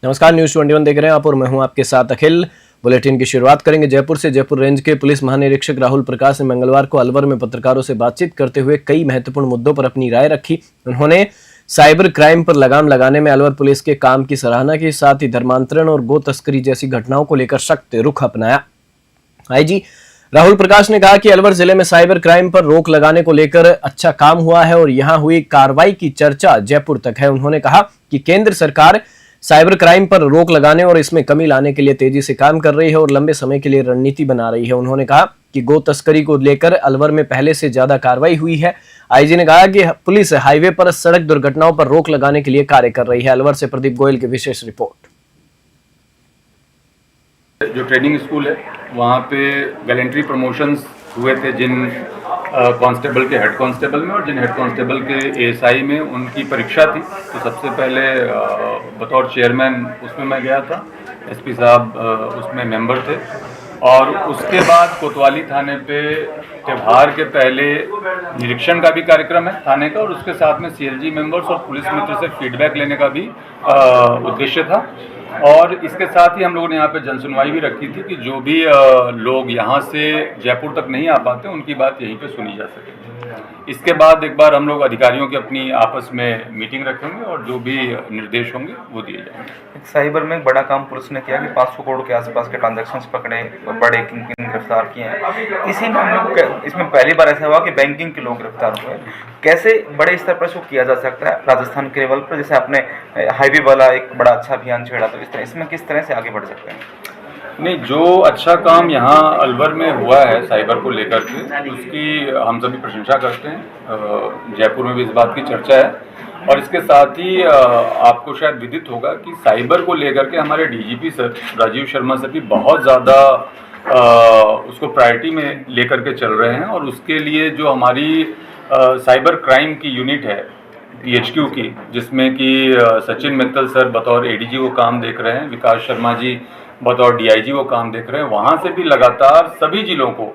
नमस्कार, न्यूज 21 देख रहे हैं आप और मैं हूं आपके साथ अखिल। बुलेटिन की शुरुआत करेंगे जयपुर से। जयपुर रेंज के पुलिस महानिरीक्षक राहुल प्रकाश ने मंगलवार को अलवर में पत्रकारों से बातचीत करते हुए कई महत्वपूर्ण मुद्दों पर अपनी राय रखी। उन्होंने साइबर क्राइम पर लगाम लगाने में अलवर पुलिस के काम की सराहना की, साथ ही धर्मांतरण और गो तस्करी जैसी घटनाओं को लेकर सख्त रुख अपनाया। आईजी राहुल प्रकाश ने कहा कि अलवर जिले में साइबर क्राइम पर रोक लगाने को लेकर अच्छा काम हुआ है और यहां हुई कार्रवाई की चर्चा जयपुर तक है। उन्होंने कहा कि केंद्र सरकार साइबर क्राइम पर रोक लगाने और इसमें कमी लाने के लिए तेजी से काम कर रही है और लंबे समय के लिए रणनीति बना रही है। उन्होंने कहा कि गो तस्करी को लेकर अलवर में पहले से ज्यादा कार्रवाई हुई है। आईजी ने कहा कि पुलिस हाईवे पर सड़क दुर्घटनाओं पर रोक लगाने के लिए कार्य कर रही है। अलवर से प्रदीप गोयल की विशेष रिपोर्ट। जो ट्रेनिंग स्कूल है वहाँ पे गैलेंट्री प्रमोशंस हुए थे जिन कांस्टेबल के हेड कांस्टेबल में और जिन हेड कांस्टेबल के एएसआई में उनकी परीक्षा थी। तो सबसे पहले बतौर चेयरमैन उसमें मैं गया था, एसपी साहब उसमें मेंबर थे और उसके बाद कोतवाली थाने पे त्यौहार के पहले निरीक्षण का भी कार्यक्रम है थाने का और उसके साथ में सीएलजी मेंबर्स और पुलिस मित्र से फीडबैक लेने का भी उद्देश्य था। और इसके साथ ही हम लोगों ने यहाँ पे जनसुनवाई भी रखी थी कि जो भी लोग यहाँ से जयपुर तक नहीं आ पाते उनकी बात यहीं पे सुनी जा सके। इसके बाद एक बार हम लोग अधिकारियों की अपनी आपस में मीटिंग रखेंगे और जो भी निर्देश होंगे वो दिए जाएंगे। साइबर में बड़ा काम पुलिस ने किया कि 500 करोड़ के आसपास के ट्रांजैक्शंस पकड़े, बड़े किंग गिरफ्तार किए हैं। इसी मामले को इसमें पहली बार ऐसा हुआ कि बैंकिंग के लोग गिरफ्तार हुए। कैसे बड़े स्तर पर इसको किया जा सकता है राजस्थान के लेवल पर, जैसे आपने हाईवे वाला एक बड़ा अच्छा अभियान छेड़ा, तो इसमें किस तरह से आगे बढ़ सकते हैं? नहीं, जो अच्छा काम यहाँ अलवर में हुआ है साइबर को लेकर के उसकी हम सभी प्रशंसा करते हैं। जयपुर में भी इस बात की चर्चा है और इसके साथ ही आपको शायद विदित होगा कि साइबर को लेकर के हमारे DGP sir Rajiv Sharma sir भी बहुत ज़्यादा उसको प्रायोरिटी में लेकर के चल रहे हैं और उसके लिए जो हमारी साइबर क्राइम की यूनिट है THQ की, जिसमें कि सचिन मित्तल सर बतौर ADG वो काम देख रहे हैं, विकास शर्मा जी बतौर DIG वो काम देख रहे हैं। वहाँ से भी लगातार सभी जिलों को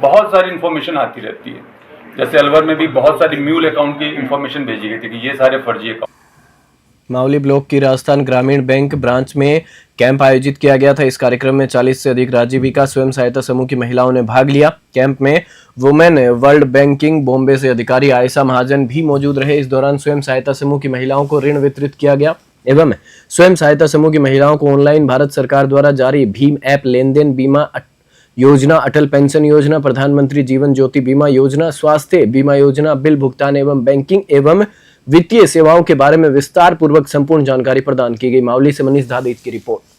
बहुत सारी इन्फॉर्मेशन आती रहती है। जैसे अलवर में भी बहुत सारी म्यूल अकाउंट की इन्फॉर्मेशन भेजी गई थी कि ये सारे फर्जी अकाउंट। मावली ब्लॉक की राजस्थान ग्रामीण बैंक ब्रांच में कैंप आयोजित किया गया था। इस कार्यक्रम में 40 से अधिक राजीविका स्वयं सहायता समूह की महिलाओं ने भाग लिया। कैंप में वुमेन वर्ल्ड बैंकिंग बॉम्बे से अधिकारी आयशा महाजन भी मौजूद रहे। इस दौरान स्वयं सहायता समूह की महिलाओं को ऋण वितरित किया गया एवं स्वयं सहायता समूह की महिलाओं को ऑनलाइन भारत सरकार द्वारा जारी भीम ऐप लेन देन बीमा योजना, अटल पेंशन योजना, प्रधानमंत्री जीवन ज्योति बीमा योजना, स्वास्थ्य बीमा योजना, बिल भुगतान एवं बैंकिंग एवं वित्तीय सेवाओं के बारे में विस्तार पूर्वक संपूर्ण जानकारी प्रदान की गई। मावली से मनीष धादित की रिपोर्ट।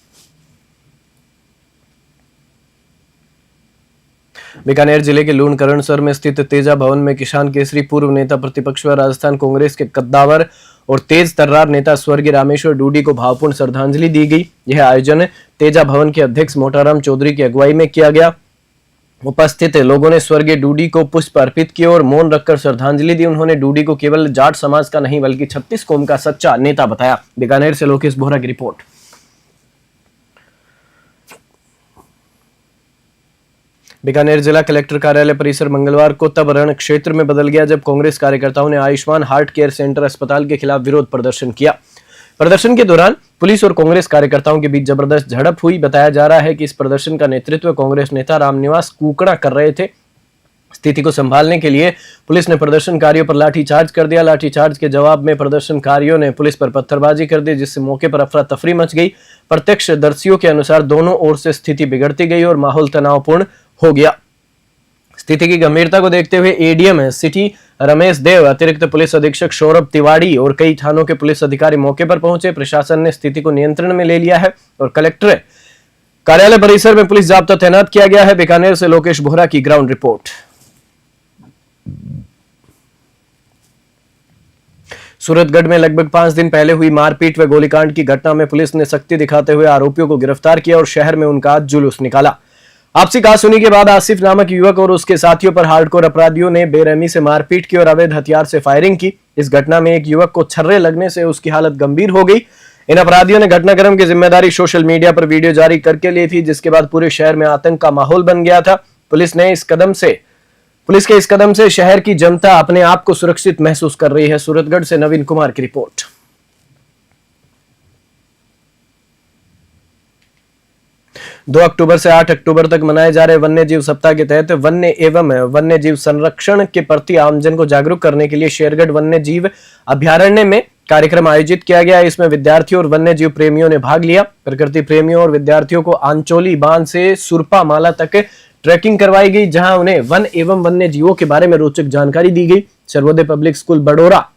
बीकानेर जिले के लूणकरणसर में स्थित तेजा भवन में किसान केसरी पूर्व नेता प्रतिपक्ष व राजस्थान कांग्रेस के कद्दावर और तेज तर्रार नेता स्वर्गीय रामेश्वर डूडी को भावपूर्ण श्रद्धांजलि दी गई। यह आयोजन तेजा भवन के अध्यक्ष मोटाराम चौधरी की अगुवाई में किया गया। उपस्थित लोगों ने स्वर्गीय डूडी को पुष्प अर्पित किए और मौन रखकर श्रद्धांजलि दी। उन्होंने डूडी को केवल जाट समाज का नहीं बल्कि 36 कौम का सच्चा नेता बताया। बीकानेर से लोकेश बोहरा की रिपोर्ट। बीकानेर जिला कलेक्टर कार्यालय परिसर मंगलवार को तब रण क्षेत्र में बदल गया जब कांग्रेस कार्यकर्ताओं ने आयुष्मान हार्ट केयर सेंटर अस्पताल के खिलाफ विरोध प्रदर्शन किया। प्रदर्शन के दौरान पुलिस और कांग्रेस कार्यकर्ताओं के बीच जबरदस्त झड़प हुई। बताया जा रहा है कि इस प्रदर्शन का नेतृत्व कांग्रेस नेता रामनिवास कुकड़ा कर रहे थे। स्थिति को संभालने के लिए पुलिस ने प्रदर्शनकारियों पर लाठीचार्ज कर दिया। लाठीचार्ज के जवाब में प्रदर्शनकारियों ने पुलिस पर पत्थरबाजी कर दी, जिससे मौके पर अफरा तफरी मच गई। प्रत्यक्षदर्शियों के अनुसार दोनों ओर से स्थिति बिगड़ती गई और माहौल तनावपूर्ण हो गया। स्थिति की गंभीरता को देखते हुए एडीएम सिटी रमेश देव, अतिरिक्त पुलिस अधीक्षक सौरभ तिवाड़ी और कई थानों के पुलिस अधिकारी मौके पर पहुंचे। प्रशासन ने स्थिति को नियंत्रण में ले लिया है और कलेक्टर कार्यालय परिसर में पुलिस जाब्ता तैनात किया गया है। बीकानेर से लोकेश बोहरा की ग्राउंड रिपोर्ट। सूरतगढ़ में लगभग 5 दिन पहले हुई मारपीट व गोलीकांड की घटना में पुलिस ने सख्ती दिखाते हुए आरोपियों को गिरफ्तार किया और शहर में उनका जुलूस निकाला। आपसी कहासुनी के बाद आसिफ नामक युवक और उसके साथियों पर हार्डकोर अपराधियों ने बेरहमी से मारपीट की और अवैध हथियार से फायरिंग की। इस घटना में एक युवक को छर्रे लगने से उसकी हालत गंभीर हो गई। इन अपराधियों ने घटनाक्रम की जिम्मेदारी सोशल मीडिया पर वीडियो जारी करके ली थी, जिसके बाद पूरे शहर में आतंक का माहौल बन गया था। पुलिस के इस कदम से शहर की जनता अपने आप को सुरक्षित महसूस कर रही है। सूरतगढ़ से नवीन कुमार की रिपोर्ट। 2 अक्टूबर से 8 अक्टूबर तक मनाए जा रहे वन्य जीव सप्ताह के तहत वन्य एवं वन्य जीव संरक्षण के प्रति आमजन को जागरूक करने के लिए शेरगढ़ वन्य जीव अभयारण्य में कार्यक्रम आयोजित किया गया। इसमें विद्यार्थियों और वन्य जीव प्रेमियों ने भाग लिया। प्रकृति प्रेमियों और विद्यार्थियों को आंचोली बांध से सुरपा माला तक ट्रैकिंग करवाई गई, जहां उन्हें वन एवं वन्य जीवों के बारे में रोचक जानकारी दी गई। सर्वोदय पब्लिक स्कूल बडोरा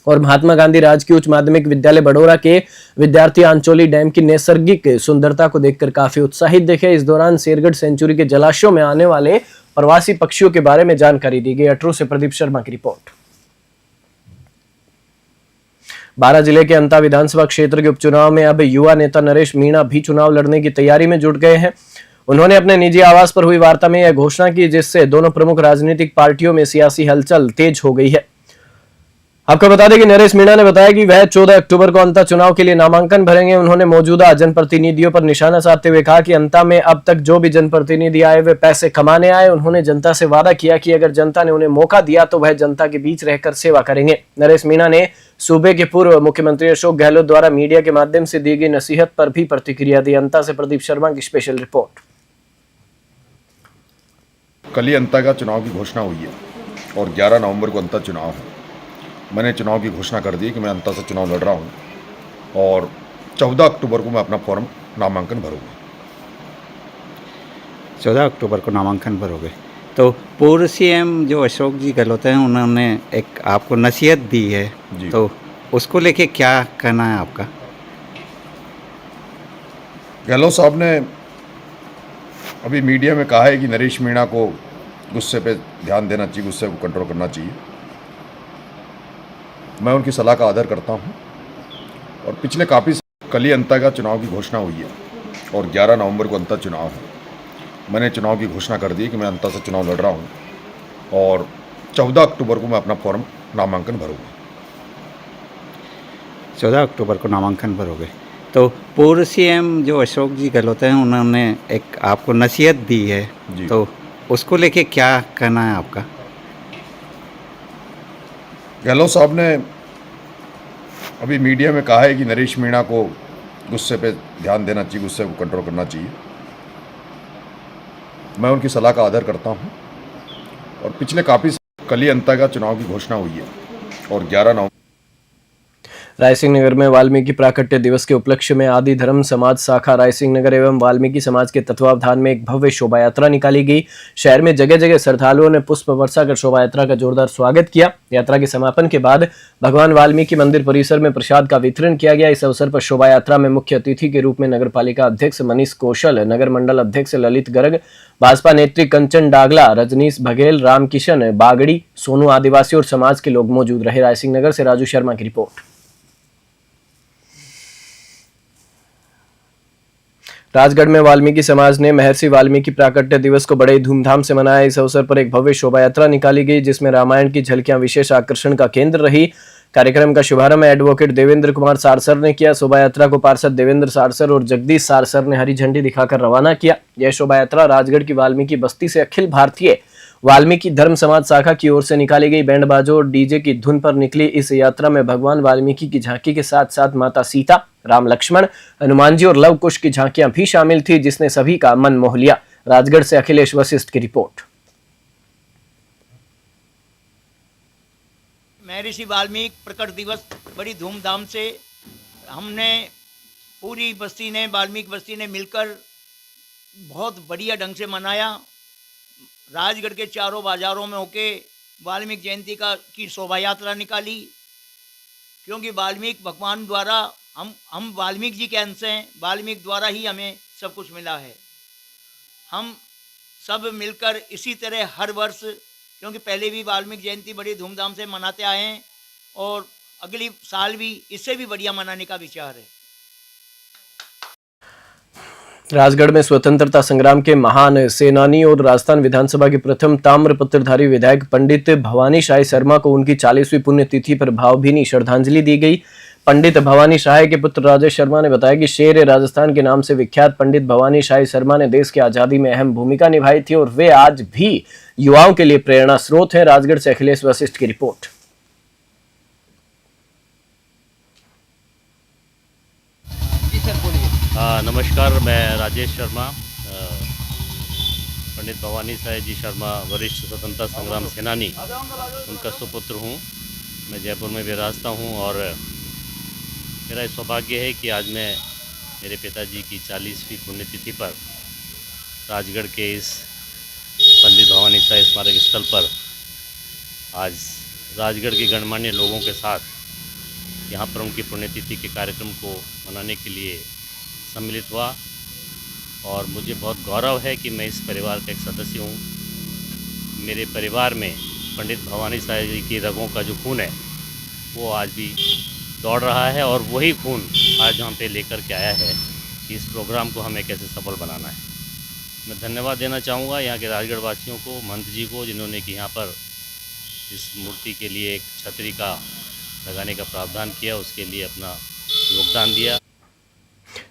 और महात्मा गांधी राजकीय उच्च माध्यमिक विद्यालय बडोरा के विद्यार्थी आंचोली डैम की नैसर्गिक सुंदरता को देखकर काफी उत्साहित दिखे। इस दौरान शेरगढ़ सेंचुरी के जलाशयों में आने वाले प्रवासी पक्षियों के बारे में जानकारी दी गई। अटरू से प्रदीप शर्मा की रिपोर्ट। बारां जिले के अंता विधानसभा क्षेत्र के उपचुनाव में अब युवा नेता नरेश मीणा भी चुनाव लड़ने की तैयारी में जुट गए हैं। उन्होंने अपने निजी आवास पर हुई वार्ता में यह घोषणा की, जिससे दोनों प्रमुख राजनीतिक पार्टियों में सियासी हलचल तेज हो गई है। आपको बता दें कि नरेश मीणा ने बताया कि वह 14 अक्टूबर को अंता चुनाव के लिए नामांकन भरेंगे। उन्होंने मौजूदा जनप्रतिनिधियों पर निशाना साधते हुए कहा कि अंता में अब तक जो भी जनप्रतिनिधि आए वे पैसे कमाने आए। उन्होंने जनता से वादा किया कि अगर जनता ने उन्हें मौका दिया तो वह जनता के बीच रहकर सेवा करेंगे। नरेश मीणा ने सूबे के पूर्व मुख्यमंत्री अशोक गहलोत द्वारा मीडिया के माध्यम से दी गई नसीहत पर भी प्रतिक्रिया दी। अंता से प्रदीप शर्मा की स्पेशल रिपोर्ट। कल ही अंता का चुनाव की घोषणा हुई है और 11 नवंबर को अंता चुनाव है। मैंने चुनाव की घोषणा कर दी कि मैं अंता से चुनाव लड़ रहा हूं और 14 अक्टूबर को मैं अपना फॉर्म नामांकन भरूंगा। 14 अक्टूबर को नामांकन भरोगे तो पूर्व सीएम जो अशोक जी गहलोत हैं उन्होंने एक आपको नसीहत दी है जी। तो उसको लेके क्या कहना है आपका? गहलोत साहब ने अभी मीडिया में कहा है कि नरेश मीणा को गुस्से पे ध्यान देना चाहिए, गुस्से को कंट्रोल करना चाहिए। मैं उनकी सलाह का आदर करता हूं और पिछले काफ़ी कल ही अंता का चुनाव की घोषणा हुई है और 11 नवंबर को अंता चुनाव है। मैंने चुनाव की घोषणा कर दी कि मैं अंता से चुनाव लड़ रहा हूं और 14 अक्टूबर को मैं अपना फॉर्म नामांकन भरूंगा। 14 अक्टूबर को नामांकन भरोगे तो पूर्व सीएम जो अशोक जी गहलोत हैं उन्होंने एक आपको नसीहत दी है जी। तो उसको लेके क्या कहना है आपका? गहलोत साहब ने अभी मीडिया में कहा है कि नरेश मीणा को गुस्से पे ध्यान देना चाहिए, गुस्से को कंट्रोल करना चाहिए। मैं उनकी सलाह का आदर करता हूं और पिछले काफ़ी कल ही अंता का चुनाव की घोषणा हुई है और 11 नवंबर रायसिंह नगर में वाल्मीकि प्राकट्य दिवस के उपलक्ष्य में आदि धर्म समाज शाखा रायसिंह नगर एवं वाल्मीकि समाज के तत्वावधान में एक भव्य शोभा यात्रा निकाली गई। शहर में जगह जगह श्रद्धालुओं ने पुष्प वर्षा कर शोभा यात्रा का जोरदार स्वागत किया। यात्रा के समापन के बाद भगवान वाल्मीकि मंदिर परिसर में प्रसाद का वितरण किया गया। इस अवसर पर शोभा यात्रा में मुख्य अतिथि के रूप में नगर पालिका अध्यक्ष मनीष कौशल, नगर मंडल अध्यक्ष ललित गर्ग, भाजपा नेत्री कंचन डागला, रजनीश बघेल, रामकिशन बागड़ी, सोनू आदिवासी और समाज के लोग मौजूद रहे। रायसिंह नगर से राजू शर्मा की रिपोर्ट। राजगढ़ में वाल्मीकि समाज ने महर्षि वाल्मीकि प्राकट्य दिवस को बड़े धूमधाम से मनाया। इस अवसर पर एक भव्य शोभा यात्रा निकाली गई, जिसमें रामायण की झलकियां विशेष आकर्षण का केंद्र रही। कार्यक्रम का शुभारंभ एडवोकेट देवेंद्र कुमार सारसर ने किया। शोभा यात्रा को पार्षद देवेंद्र सारसर और जगदीश सारसर ने हरी झंडी दिखाकर रवाना किया। यह शोभा यात्रा राजगढ़ की वाल्मीकि बस्ती से अखिल भारतीय वाल्मीकि धर्म समाज शाखा की ओर से निकाली गई। बैंड बाजों और डीजे की धुन पर निकली इस यात्रा में भगवान वाल्मीकि की झांकी के साथ साथ माता सीता, राम लक्ष्मण, हनुमान जी और लव कुश की झांकियां भी शामिल थी, जिसने सभी का मन मोह लिया। राजगढ़ से अखिलेश वशिष्ठ की रिपोर्ट। महर्षि वाल्मीकि प्रकट दिवस बड़ी धूमधाम से हमने पूरी बस्ती ने, वाल्मीकि बस्ती ने मिलकर बहुत बढ़िया ढंग से मनाया। राजगढ़ के चारों बाजारों में होके वाल्मीकि जयंती की शोभा यात्रा निकाली, क्योंकि वाल्मीकि भगवान द्वारा हम वाल्मीकि जी के अंश हैं। वाल्मीकि द्वारा ही हमें सब कुछ मिला है। हम सब मिलकर इसी तरह हर वर्ष, क्योंकि पहले भी वाल्मीकि जयंती बड़ी धूमधाम से मनाते आए हैं और अगली साल भी इससे भी बढ़िया मनाने का विचार है। राजगढ़ में स्वतंत्रता संग्राम के महान सेनानी और राजस्थान विधानसभा के प्रथम ताम्रपत्रधारी विधायक पंडित भवानी शाह शर्मा को उनकी 40वीं पुण्यतिथि पर भावभीनी श्रद्धांजलि दी गई। पंडित भवानी शाह के पुत्र राजेश शर्मा ने बताया कि शेर राजस्थान के नाम से विख्यात पंडित भवानी शाह शर्मा ने देश की आजादी में अहम भूमिका निभाई थी और वे आज भी युवाओं के लिए प्रेरणा स्रोत हैं। राजगढ़ से अखिलेश वशिष्ठ की रिपोर्ट। नमस्कार, मैं राजेश शर्मा, पंडित भवानी साहेब जी शर्मा वरिष्ठ स्वतंत्रता संग्राम सेनानी, उनका सुपुत्र हूँ। मैं जयपुर में विराजता हूँ और मेरा ये सौभाग्य है कि आज मैं मेरे पिताजी की 40वीं पुण्यतिथि पर राजगढ़ के इस पंडित भवानी साहेब स्मारक स्थल पर आज राजगढ़ के गणमान्य लोगों के साथ यहाँ पर उनकी पुण्यतिथि के कार्यक्रम को मनाने के लिए सम्मिलित हुआ और मुझे बहुत गौरव है कि मैं इस परिवार का एक सदस्य हूँ। मेरे परिवार में पंडित भवानी साहेब जी की रगों का जो खून है वो आज भी दौड़ रहा है और वही खून आज हम पे लेकर के आया है कि इस प्रोग्राम को हमें कैसे सफल बनाना है। मैं धन्यवाद देना चाहूँगा यहाँ के राजगढ़ वासियों को, महंत जी को, जिन्होंने कि यहाँ पर इस मूर्ति के लिए एक छतरी का लगाने का प्रावधान किया, उसके लिए अपना योगदान दिया।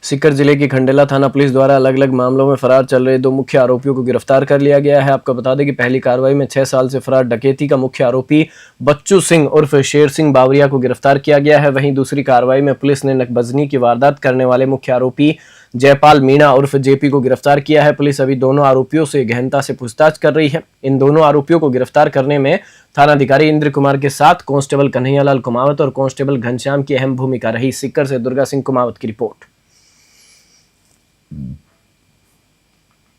सीकर जिले की खंडेला थाना पुलिस द्वारा अलग अलग मामलों में फरार चल रहे 2 मुख्य आरोपियों को गिरफ्तार कर लिया गया है। आपको बता दें कि पहली कार्रवाई में 6 साल से फरार डकैती का मुख्य आरोपी बच्चू सिंह उर्फ शेर सिंह बावरिया को गिरफ्तार किया गया है। वहीं दूसरी कार्रवाई में पुलिस ने नकबजनी की वारदात करने वाले मुख्य आरोपी जयपाल मीणा उर्फ जेपी को गिरफ्तार किया है। पुलिस अभी दोनों आरोपियों से गहनता से पूछताछ कर रही है। इन दोनों आरोपियों को गिरफ्तार करने में थानाधिकारी इंद्र कुमार के साथ कांस्टेबल कन्हैयालाल कुमावत और कांस्टेबल घनश्याम की अहम भूमिका रही। सीकर से दुर्गा सिंह कुमावत की रिपोर्ट।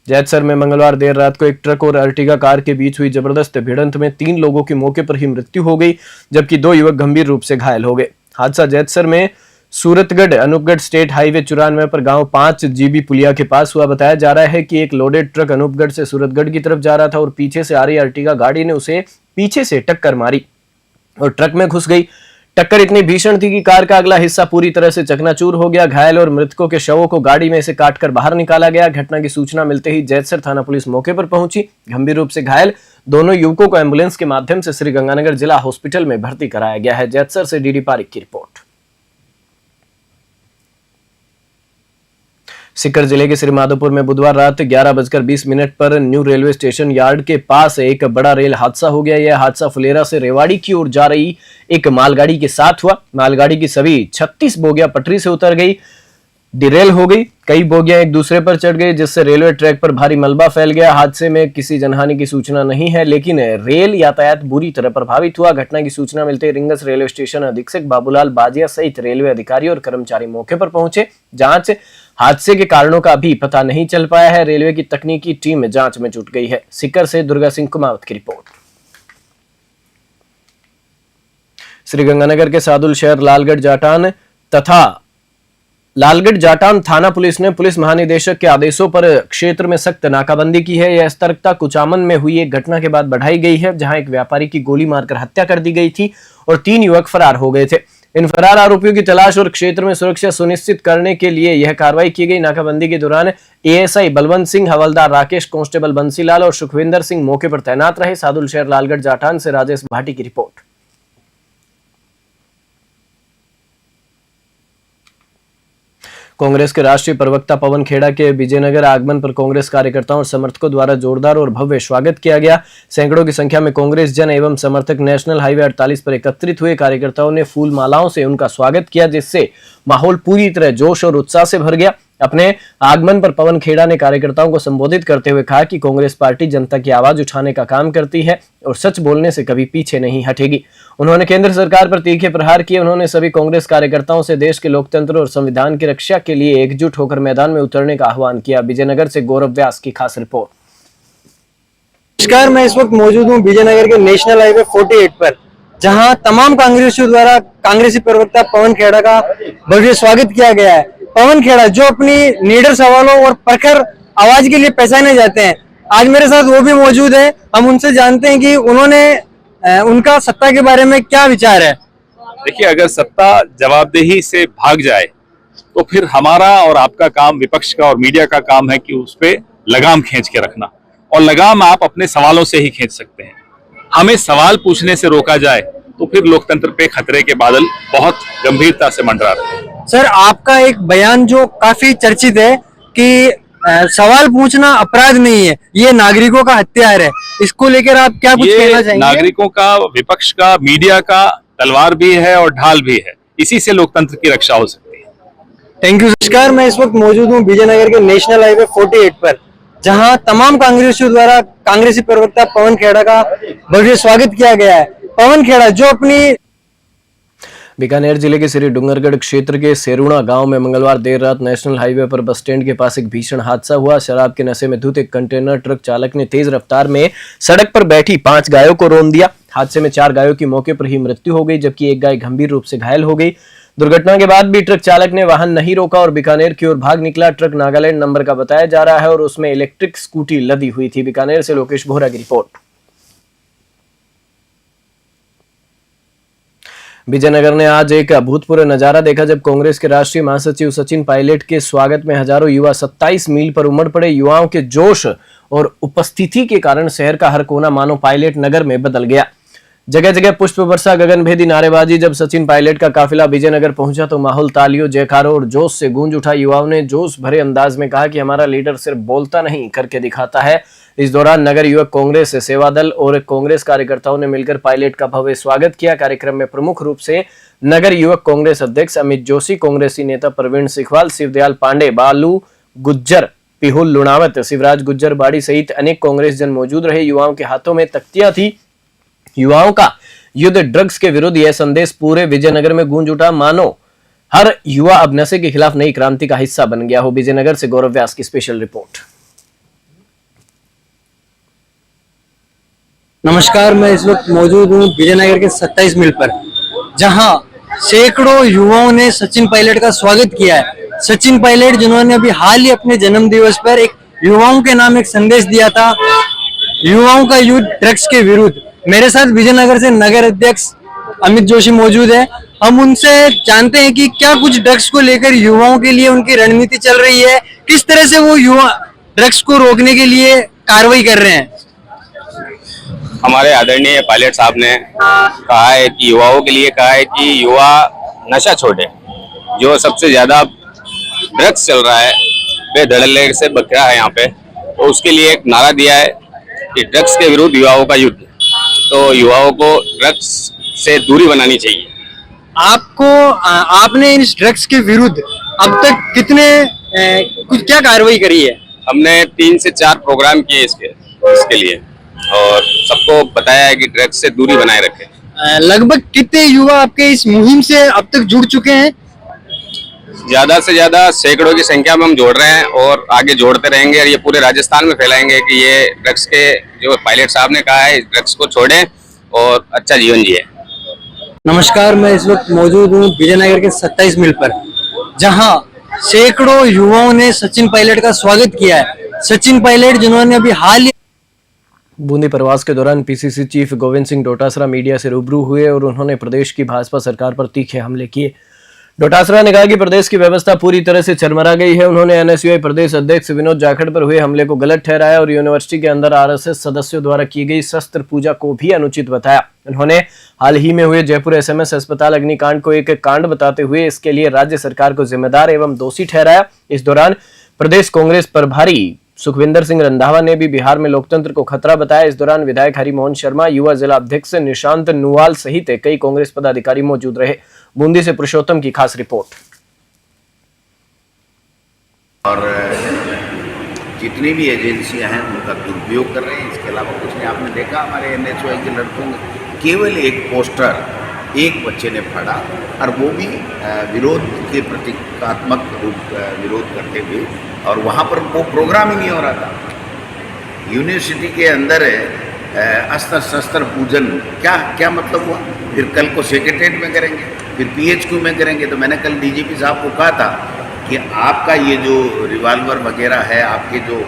जैतसर में मंगलवार देर रात को एक ट्रक और अर्टिगा कार के बीच हुई जबरदस्त भिड़ंत में 3 लोगों की मौके पर ही मृत्यु हो गई, जबकि 2 युवक गंभीर रूप से घायल हो गए। हादसा जैतसर में सूरतगढ़ अनूपगढ़ स्टेट हाईवे 94 पर गांव 5 जीबी पुलिया के पास हुआ। बताया जा रहा है कि एक लोडेड ट्रक अनूपगढ़ से सूरतगढ़ की तरफ जा रहा था और पीछे से आ रही अर्टिगा गाड़ी ने उसे पीछे से टक्कर मारी और ट्रक में घुस गई। टक्कर इतनी भीषण थी कि कार का अगला हिस्सा पूरी तरह से चकनाचूर हो गया। घायल और मृतकों के शवों को गाड़ी में से काटकर बाहर निकाला गया। घटना की सूचना मिलते ही जैतसर थाना पुलिस मौके पर पहुंची। गंभीर रूप से घायल दोनों युवकों को एम्बुलेंस के माध्यम से श्री गंगानगर जिला हॉस्पिटल में भर्ती कराया गया है। जैतसर से डीडी पारिक की रिपोर्ट। सीकर जिले के श्रीमाधोपुर में बुधवार रात 11:20 पर न्यू रेलवे स्टेशन यार्ड के पास एक बड़ा रेल हादसा हो गया। यह हादसा फुलेरा से रेवाड़ी की ओर जा रही एक मालगाड़ी के साथ हुआ। मालगाड़ी की सभी 36 बोगियां पटरी से उतर गई, डिरेल हो गई। कई बोगियां एक दूसरे पर चढ़ गई, जिससे रेलवे ट्रैक पर भारी मलबा फैल गया। हादसे में किसी जनहानि की सूचना नहीं है, लेकिन रेल यातायात बुरी तरह प्रभावित हुआ। घटना की सूचना मिलते ही रिंगस रेलवे स्टेशन अधीक्षक बाबूलाल बाजिया सहित रेलवे अधिकारी और कर्मचारी मौके पर पहुंचे। जांच हादसे के कारणों का अभी पता नहीं चल पाया है। रेलवे की तकनीकी टीम जांच में जुट गई है। सीकर से दुर्गा सिंह कुमावत की रिपोर्ट। श्रीगंगानगर के सादुल शहर लालगढ़ जाटान तथा लालगढ़ जाटान थाना पुलिस ने पुलिस महानिदेशक के आदेशों पर क्षेत्र में सख्त नाकाबंदी की है। यह सतर्कता कुचामन में हुई एक घटना के बाद बढ़ाई गई है, जहां एक व्यापारी की गोली मारकर हत्या कर दी गई थी और 3 युवक फरार हो गए थे। इन फरार आरोपियों की तलाश और क्षेत्र में सुरक्षा सुनिश्चित करने के लिए यह कार्रवाई की गई। नाकाबंदी के दौरान एएसआई बलवंत सिंह, हवलदार राकेश, कांस्टेबल बंसीलाल और सुखविंदर सिंह मौके पर तैनात रहे। सादुल शहर लालगढ़ जाटान से राजेश भाटी की रिपोर्ट। कांग्रेस के राष्ट्रीय प्रवक्ता पवन खेड़ा के विजयनगर आगमन पर कांग्रेस कार्यकर्ताओं और समर्थकों द्वारा जोरदार और भव्य स्वागत किया गया। सैकड़ों की संख्या में कांग्रेस जन एवं समर्थक नेशनल हाईवे 48 पर एकत्रित हुए। कार्यकर्ताओं ने फूल मालाओं से उनका स्वागत किया, जिससे माहौल पूरी तरह जोश और उत्साह से भर गया। अपने आगमन पर पवन खेड़ा ने कार्यकर्ताओं को संबोधित करते हुए कहा कि कांग्रेस पार्टी जनता की आवाज उठाने का काम करती है और सच बोलने से कभी पीछे नहीं हटेगी। उन्होंने केंद्र सरकार पर तीखे प्रहार किए। उन्होंने सभी कांग्रेस कार्यकर्ताओं से देश के लोकतंत्र और संविधान की रक्षा के लिए एकजुट होकर मैदान में उतरने का आह्वान किया। विजयनगर से गौरव व्यास की खास रिपोर्ट। नमस्कार, मैं इस वक्त मौजूद हूँ विजयनगर के नेशनल हाईवे 48 पर, जहां तमाम कांग्रेसियों द्वारा कांग्रेसी प्रवक्ता पवन खेड़ा का भव्य स्वागत किया गया है। पवन खेड़ा जो अपनी निडर सवालों और प्रखर आवाज के लिए पहचाने जाते हैं, आज मेरे साथ वो भी मौजूद है। हम उनसे जानते हैं कि उनका सत्ता के बारे में क्या विचार है। देखिए, अगर सत्ता जवाबदेही से भाग जाए तो फिर हमारा और आपका काम, विपक्ष का और मीडिया का काम है कि उस पर लगाम खींच के रखना, और लगाम आप अपने सवालों से ही खींच सकते हैं। हमें सवाल पूछने से रोका जाए तो फिर लोकतंत्र पे खतरे के बादल बहुत गंभीरता से मंडरा रहे हैं। सर, आपका एक बयान जो काफी चर्चित है कि सवाल पूछना अपराध नहीं है, ये नागरिकों का हथियार है, इसको लेकर आप क्या कुछ कहना चाहेंगे? नागरिकों का, विपक्ष का, मीडिया का तलवार भी है और ढाल भी है। इसी से लोकतंत्र की रक्षा हो सकती है। Thank you. नमस्कार, मैं इस वक्त मौजूद हूँ विजयनगर के नेशनल हाईवे 48 पर, जहां तमाम कांग्रेसियों द्वारा कांग्रेसी प्रवक्ता पवन खेड़ा का भव्य स्वागत किया गया है। पवन खेड़ा जो अपनी बीकानेर जिले के श्री डूंगरगढ़ क्षेत्र के सेरुणा गांव में मंगलवार देर रात नेशनल हाईवे पर बस स्टैंड के पास एक भीषण हादसा हुआ। शराब के नशे में धुत एक कंटेनर ट्रक चालक ने तेज रफ्तार में सड़क पर बैठी 5 गायों को रौंद दिया। हादसे में 4 गायों की मौके पर ही मृत्यु हो गई, जबकि एक गाय गंभीर रूप से घायल हो गई। दुर्घटना के बाद भी ट्रक चालक ने वाहन नहीं रोका और बीकानेर की ओर भाग निकला। ट्रक नागालैंड नंबर का बताया जा रहा है और उसमें इलेक्ट्रिक स्कूटी लदी हुई थी। बीकानेर से लोकेश बोहरा की रिपोर्ट। विजयनगर ने आज एक अभूतपूर्व नजारा देखा जब कांग्रेस के राष्ट्रीय महासचिव सचिन पायलट के स्वागत में हजारों युवा 27 मील पर उमड़ पड़े। युवाओं के जोश और उपस्थिति के कारण शहर का हर कोना मानो पायलट नगर में बदल गया। जगह जगह पुष्प वर्षा, गगनभेदी नारेबाजी। जब सचिन पायलट का काफिला विजयनगर पहुंचा तो माहौल तालियों, जयकारों और जोश से गूंज उठा। युवाओं ने जोश भरे अंदाज में कहा कि हमारा लीडर सिर्फ बोलता नहीं करके दिखाता है। इस दौरान नगर युवक कांग्रेस, सेवा दल और कांग्रेस कार्यकर्ताओं ने मिलकर पायलट का भव्य स्वागत किया। कार्यक्रम में प्रमुख रूप से नगर युवक कांग्रेस अध्यक्ष अमित जोशी, कांग्रेसी नेता प्रवीण सिखवाल, शिवदयाल पांडे, बालू गुज्जर, पिहुल लुणावत, शिवराज गुज्जर बाड़ी सहित अनेक कांग्रेस जन मौजूद रहे। युवाओं के हाथों में तख्तियां थी। युवाओं का युद्ध ड्रग्स के विरुद्ध यह संदेश पूरे विजयनगर में गूंज उठा, मानो हर युवा अब नशे के खिलाफ नई क्रांति का हिस्सा बन गया हो। विजयनगर से गौरव व्यास की स्पेशल रिपोर्ट। नमस्कार, मैं इस वक्त मौजूद हूँ विजयनगर के 27 मील पर, जहां सैकड़ों युवाओं ने सचिन पायलट का स्वागत किया है। सचिन पायलट जिन्होंने अभी हाल ही अपने जन्म दिवस पर एक युवाओं के नाम एक संदेश दिया था, युवाओं का युद्ध ड्रग्स के विरुद्ध। मेरे साथ विजयनगर से नगर अध्यक्ष अमित जोशी मौजूद है। हम उनसे जानते हैं कि क्या कुछ ड्रग्स को लेकर युवाओं के लिए उनकी रणनीति चल रही है, किस तरह से वो युवा ड्रग्स को रोकने के लिए कार्रवाई कर रहे हैं। हमारे आदरणीय पायलट साहब ने कहा है कि युवाओं के लिए कहा है कि युवा नशा छोड़े। जो सबसे ज्यादा ड्रग्स चल रहा है बेधड़ल्ले से बकरा है यहाँ पे, तो उसके लिए एक नारा दिया है कि ड्रग्स के विरुद्ध युवाओं का युद्ध। तो युवाओं को ड्रग्स से दूरी बनानी चाहिए। आपने इस ड्रग्स के विरुद्ध अब तक कितने कुछ क्या कार्रवाई करी है? हमने 3 से 4 प्रोग्राम किए इसके लिए और सबको बताया है कि ड्रग्स से दूरी बनाए रखें। लगभग कितने युवा आपके इस मुहिम से अब तक जुड़ चुके हैं? ज्यादा से ज्यादा सैकड़ों की संख्या में हम जोड़ रहे हैं और आगे जोड़ते रहेंगे और ये पूरे राजस्थान में फैलाएंगे कि ये ड्रग्स के जो पायलट साहब ने कहा है, ड्रग्स को छोड़ें और अच्छा जीवन जिए। नमस्कार, मैं इस वक्त मौजूद हूँ विजयनगर के 27 मील पर, जहां सैकड़ों युवाओं ने सचिन पायलट का स्वागत किया है। सचिन पायलट जिन्होंने अभी हाल ही बूंदी प्रवास के दौरान PCC chief Govind Singh Dotasra media से रूबरू हुए और उन्होंने प्रदेश की भाजपा सरकार पर तीखे हमले किए। डोटासरा ने कहा कि प्रदेश की व्यवस्था पूरी तरह से चरमरा गई है। उन्होंने एनएसयूआई प्रदेश अध्यक्ष विनोद जाखड़ पर हुए हमले को गलत ठहराया और यूनिवर्सिटी के अंदर आरएसएस सदस्यों द्वारा की गई शस्त्र पूजा को भी अनुचित बताया। उन्होंने हाल ही में हुए जयपुर एसएमएस अस्पताल अग्निकांड को एक कांड बताते हुए इसके लिए राज्य सरकार को जिम्मेदार एवं दोषी ठहराया। इस दौरान प्रदेश कांग्रेस प्रभारी सुखविंदर सिंह रंधावा ने भी बिहार में लोकतंत्र को खतरा बताया। इस दौरान विधायक हरिमोहन शर्मा, युवा जिला अध्यक्ष निशांत नुवाल सहित कई कांग्रेस पदाधिकारी मौजूद रहे। बूंदी से पुरुषोत्तम की खास रिपोर्ट। और जितनी भी एजेंसियां हैं उनका दुरुपयोग कर रहे हैं, इसके अलावा कुछ नहीं। आपने देखा हमारे एनएसयूआई के लड़कों में केवल एक पोस्टर एक बच्चे ने फाड़ा और वो भी विरोध के प्रतीकात्मक विरोध करते हुए, और वहाँ पर वो प्रोग्राम ही नहीं हो रहा था। यूनिवर्सिटी के अंदर अस्त्र शस्त्र पूजन क्या मतलब हुआ? फिर कल को सेक्रेटरीट में करेंगे, फिर पीएचक्यू में करेंगे। तो मैंने कल डीजीपी साहब को कहा था कि आपका ये जो रिवाल्वर वगैरह है, आपके जो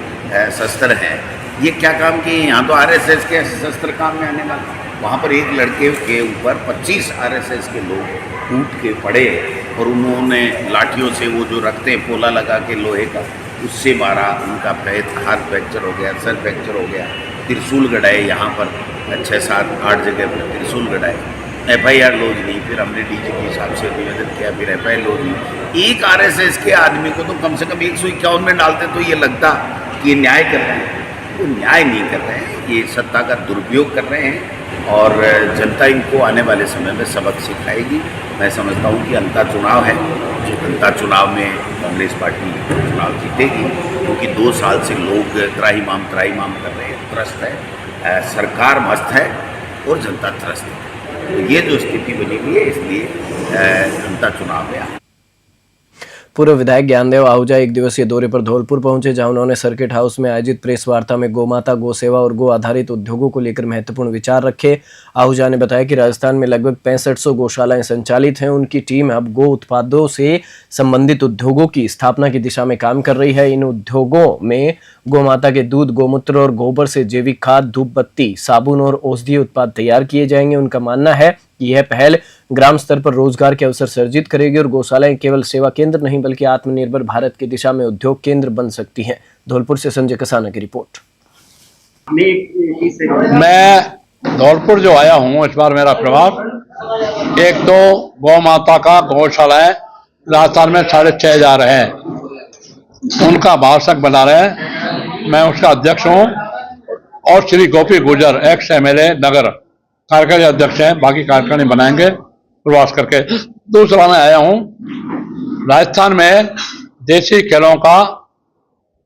शस्त्र हैं, ये क्या काम किए? यहाँ तो आरएसएस के शस्त्र काम में आने वाले। वहाँ पर एक लड़के के ऊपर 25 आरएसएस के लोग टूट के पड़े और उन्होंने लाठियों से वो जो रखते हैं पोला लगा के लोहे का, उससे मारा। उनका हाथ फ्रैक्चर हो गया, सर फ्रैक्चर हो गया। त्रिशूल गड़ाए, यहाँ पर 6, 7, 8 जगह पर त्रिशूल गड़ाए। एफआईआर लॉज नहीं, फिर हमने डीजीपी साहब से निवेदन किया, फिर एफआईआर लॉज नहीं। एक आरएसएस के आदमी को तो कम से कम 151 में डालते तो ये लगता कि ये न्याय कर रहे हैं। वो न्याय नहीं कर रहे हैं, ये सत्ता का दुरुपयोग कर रहे हैं और जनता इनको आने वाले समय में सबक सिखाएगी। मैं समझता हूँ कि अंतर चुनाव है जनता चुनाव में कांग्रेस पार्टी चुनाव जीतेगी, क्योंकि 2 साल से लोग त्राहिमाम कर रहे हैं, त्रस्त है, सरकार मस्त है और जनता त्रस्त है। तो ये जो स्थिति बनी हुई है, इसलिए जनता चुनाव में आ। पूर्व विधायक ज्ञानदेव आहूजा एक दिवसीय दौरे पर धौलपुर पहुंचे, जहां उन्होंने सर्किट हाउस में आयोजित प्रेस वार्ता में गोमाता, गौ सेवा और गो आधारित उद्योगों को लेकर महत्वपूर्ण विचार रखे। आहूजा ने बताया कि राजस्थान में लगभग 6500 गौशालाएं संचालित हैं। उनकी टीम अब गो उत्पादों से संबंधित उद्योगों की स्थापना की दिशा में काम कर रही है। इन उद्योगों में गोमाता के दूध, गोमूत्र और गोबर से जैविक खाद, धूप बत्ती, साबुन और औषधीय उत्पाद तैयार किए जाएंगे। उनका मानना है कि यह पहल ग्राम स्तर पर रोजगार के अवसर सर्जित करेगी और गौशालाएं केवल सेवा केंद्र नहीं बल्कि आत्मनिर्भर भारत की दिशा में उद्योग केंद्र बन सकती हैं। धौलपुर से संजय कसाना की रिपोर्ट। मैं धौलपुर जो आया हूँ इस बार मेरा प्रवास, एक तो गौ माता का गौशालाएं राजस्थान में 6500 है, उनका भाषक बना रहे हैं, मैं उसका अध्यक्ष हूँ। और श्री गोपी गुर्जर एक्स MLA नगर कार्यकारी अध्यक्ष हैं, बाकी कार्यकारिणी बनाएंगे प्रवास करके। दूसरा मैं आया हूँ राजस्थान में देसी खेलों का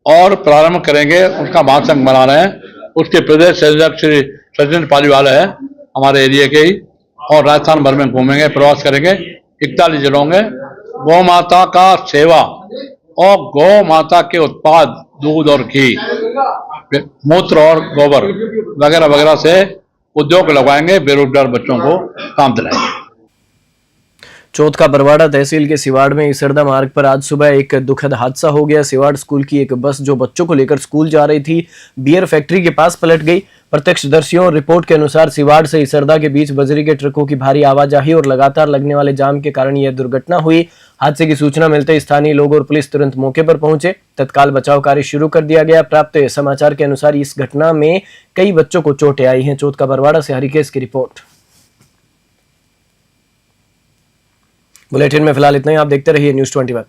और प्रारंभ करेंगे, उसका महासंघ बना रहे हैं। उसके प्रदेश अध्यक्ष श्री सचिन पालीवाल है हमारे एरिया के ही, और राजस्थान भर में घूमेंगे, प्रवास करेंगे 41 जिलों में। गौ माता का सेवा और गौ माता के उत्पाद, दूध और घी, मूत्र और गोबर वगैरह वगैरह से उद्योग लगाएंगे, बेरोजगार बच्चों को काम दिलाएंगे। चौथ का बरवाड़ा तहसील के सिवाड़ में इसरदा मार्ग पर आज सुबह एक दुखद हादसा हो गया। सिवाड़ स्कूल की एक बस जो बच्चों को लेकर स्कूल जा रही थी, बियर फैक्ट्री के पास पलट गई। प्रत्यक्षदर्शियों रिपोर्ट के अनुसार सिवाड़ से इसरदा के बीच बजरी के ट्रकों की भारी आवाजाही और लगातार लगने वाले जाम के कारण यह दुर्घटना हुई। हादसे की सूचना मिलते स्थानीय लोग और पुलिस तुरंत मौके पर पहुंचे। तत्काल बचाव कार्य शुरू कर दिया गया। प्राप्त समाचार के अनुसार इस घटना में कई बच्चों को चोटें आई हैं। चौथ का बरवाड़ा से हरिकेश की रिपोर्ट। बुलेटिन में फिलहाल इतना ही। आप देखते रहिए News 21।